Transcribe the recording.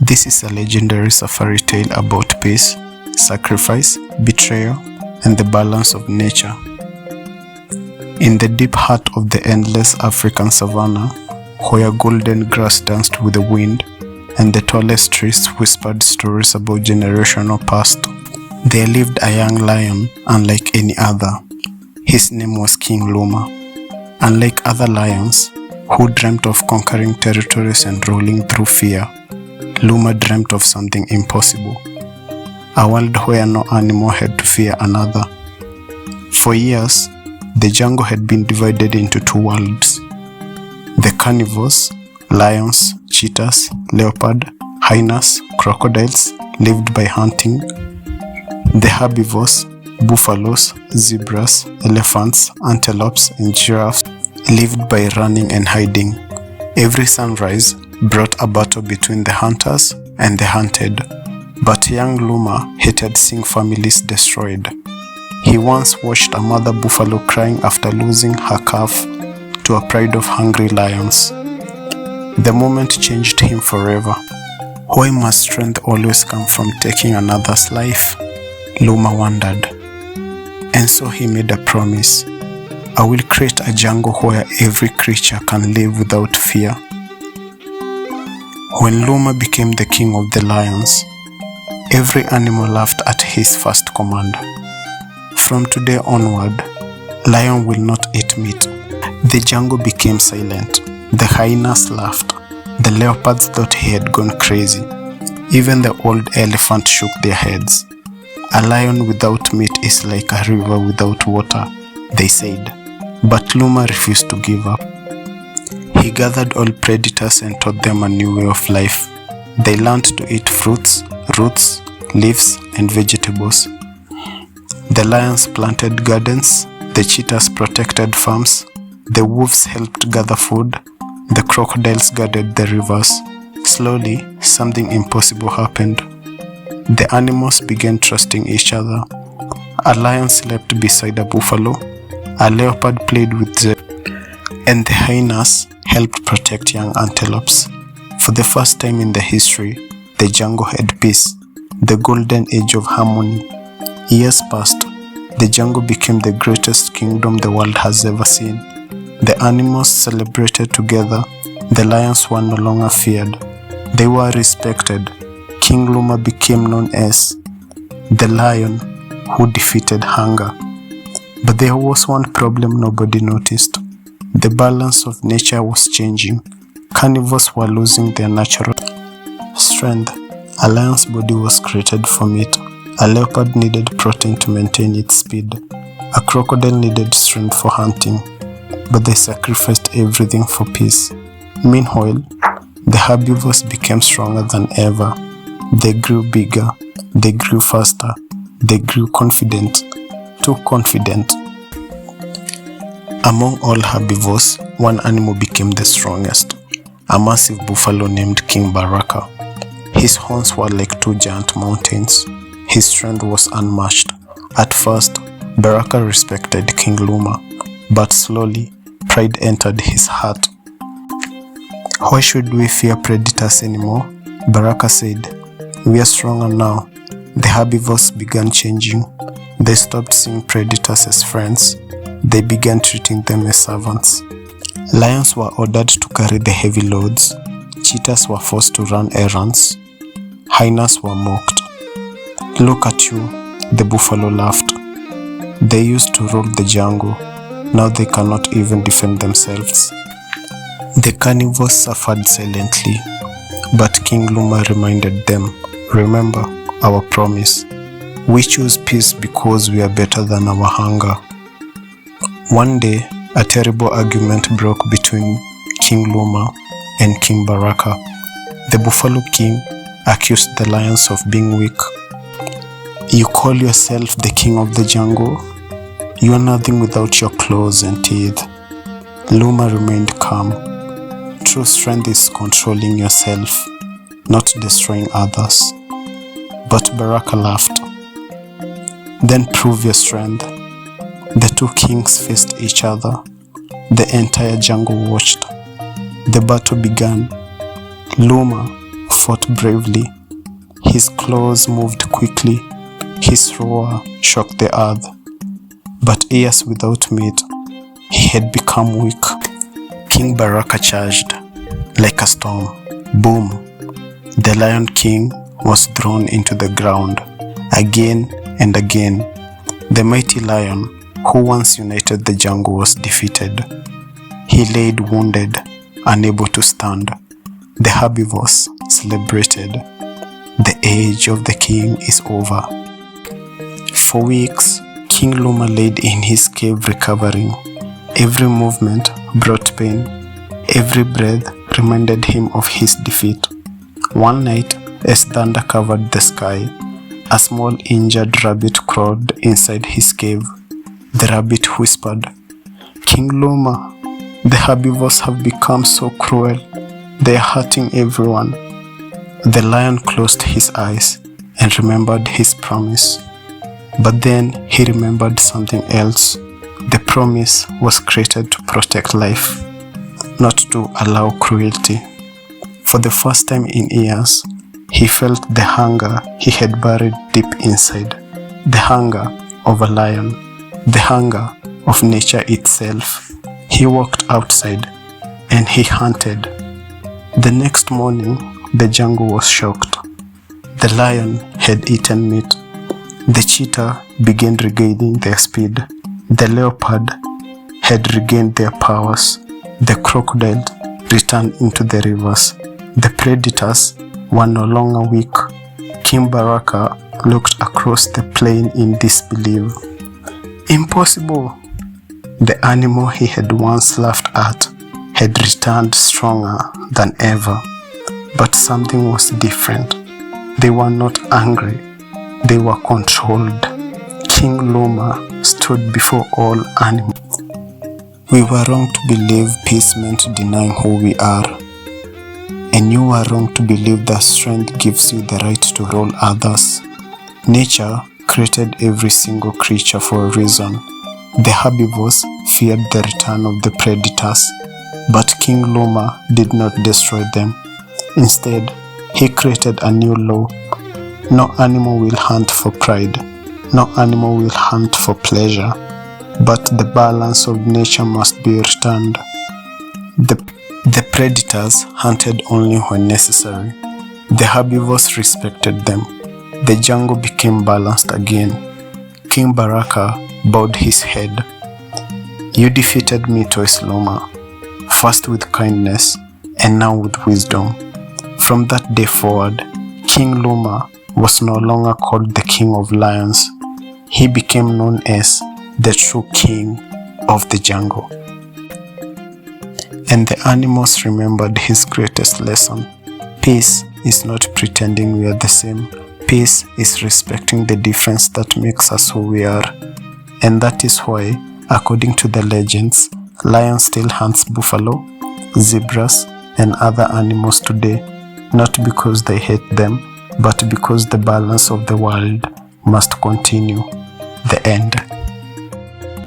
This is a legendary safari tale about peace, sacrifice, betrayal, and the balance of nature. In the deep heart of the endless African savanna, where golden grass danced with the wind and the tallest trees whispered stories about generational past, there lived a young lion unlike any other. His name was King Luma. Unlike other lions, who dreamt of conquering territories and ruling through fear, Luma dreamt of something impossible, a world where no animal had to fear another. For years, the jungle had been divided into two worlds. The carnivores, lions, cheetahs, leopard, hyenas, crocodiles, lived by hunting. The herbivores, buffaloes, zebras, elephants, antelopes, and giraffes, lived by running and hiding. Every sunrise brought a battle between the hunters and the hunted. But young Luma hated seeing families destroyed. He once watched a mother buffalo crying after losing her calf to a pride of hungry lions. The moment changed him forever. Why must strength always come from taking another's life? Luma wondered. And so he made a promise. I will create a jungle where every creature can live without fear. When Luma became the king of the lions, every animal laughed at his first command. From today onward, lion will not eat meat. The jungle became silent. The hyenas laughed. The leopards thought he had gone crazy. Even the old elephant shook their heads. A lion without meat is like a river without water, they said. But Luma refused to give up. He gathered all predators and taught them a new way of life. They learned to eat fruits, roots, leaves, and vegetables. The lions planted gardens, the cheetahs protected farms, the wolves helped gather food, the crocodiles guarded the rivers. Slowly, something impossible happened. The animals began trusting each other. A lion slept beside a buffalo, a leopard played with zebras, and the hyenas helped protect young antelopes. For the first time in the history, the jungle had peace, the golden age of harmony. Years passed. The jungle became the greatest kingdom the world has ever seen. The animals celebrated together. The lions were no longer feared. They were respected. King Luma became known as the lion who defeated hunger. But there was one problem nobody noticed. The balance of nature was changing. Carnivores were losing their natural strength. A lion's body was created for meat. A leopard needed protein to maintain its speed. A crocodile needed strength for hunting. But they sacrificed everything for peace. Meanwhile, the herbivores became stronger than ever. They grew bigger. They grew faster. They grew confident. Too confident. Among all herbivores, one animal became the strongest. A massive buffalo named King Baraka. His horns were like two giant mountains. His strength was unmatched. At first, Baraka respected King Luma, but slowly, pride entered his heart. Why should we fear predators anymore? Baraka said. We are stronger now. The herbivores began changing. They stopped seeing predators as friends. They began treating them as servants. Lions were ordered to carry the heavy loads. Cheetahs were forced to run errands. Hyenas were mocked. Look at you, the buffalo laughed. They used to rule the jungle. Now they cannot even defend themselves. The carnivores suffered silently, but King Luma reminded them, remember our promise. We choose peace because we are better than our hunger. One day, a terrible argument broke between King Luma and King Baraka. The Buffalo King accused the lions of being weak. You call yourself the king of the jungle? You are nothing without your claws and teeth. Luma remained calm. True strength is controlling yourself, not destroying others. But Baraka laughed. Then prove your strength. The two kings faced each other. The entire jungle watched. The battle began. Luma, fought bravely. His claws moved quickly. His roar shook the earth. But years without meat, he had become weak. King Baraka charged like a storm. Boom! The Lion King was thrown into the ground again and again. The mighty lion who once united the jungle was defeated. He laid wounded, unable to stand. The herbivores celebrated. The age of the king is over. For weeks, King Luma laid in his cave recovering. Every movement brought pain. Every breath reminded him of his defeat. One night, as thunder covered the sky, a small injured rabbit crawled inside his cave. The rabbit whispered, "King Luma, the herbivores have become so cruel. They are hurting everyone." The lion closed his eyes and remembered his promise. But then he remembered something else. The promise was created to protect life, not to allow cruelty. For the first time in years, he felt the hunger he had buried deep inside. The hunger of a lion. The hunger of nature itself. He walked outside and he hunted. The next morning, the jungle was shocked. The lion had eaten meat. The cheetah began regaining their speed. The leopard had regained their powers. The crocodiles returned into the rivers. The predators were no longer weak. King Baraka looked across the plain in disbelief. Impossible! The animal he had once laughed at had returned stronger than ever. But something was different. They were not angry. They were controlled. King Luma stood before all animals. We were wrong to believe peace meant denying who we are. And you were wrong to believe that strength gives you the right to rule others. Nature created every single creature for a reason. The herbivores feared the return of the predators, but King Luma did not destroy them. Instead, he created a new law. No animal will hunt for pride. No animal will hunt for pleasure. But the balance of nature must be returned. The predators hunted only when necessary. The herbivores respected them. The jungle became balanced again. King Baraka bowed his head. You defeated me, Toys Luma, first with kindness and now with wisdom. From that day forward, King Luma was no longer called the King of Lions. He became known as the true king of the jungle. And the animals remembered his greatest lesson. Peace is not pretending we are the same. Peace is respecting the difference that makes us who we are. And that is why, according to the legends, lion still hunts buffalo, zebras, and other animals today, not because they hate them, but because the balance of the world must continue. The end.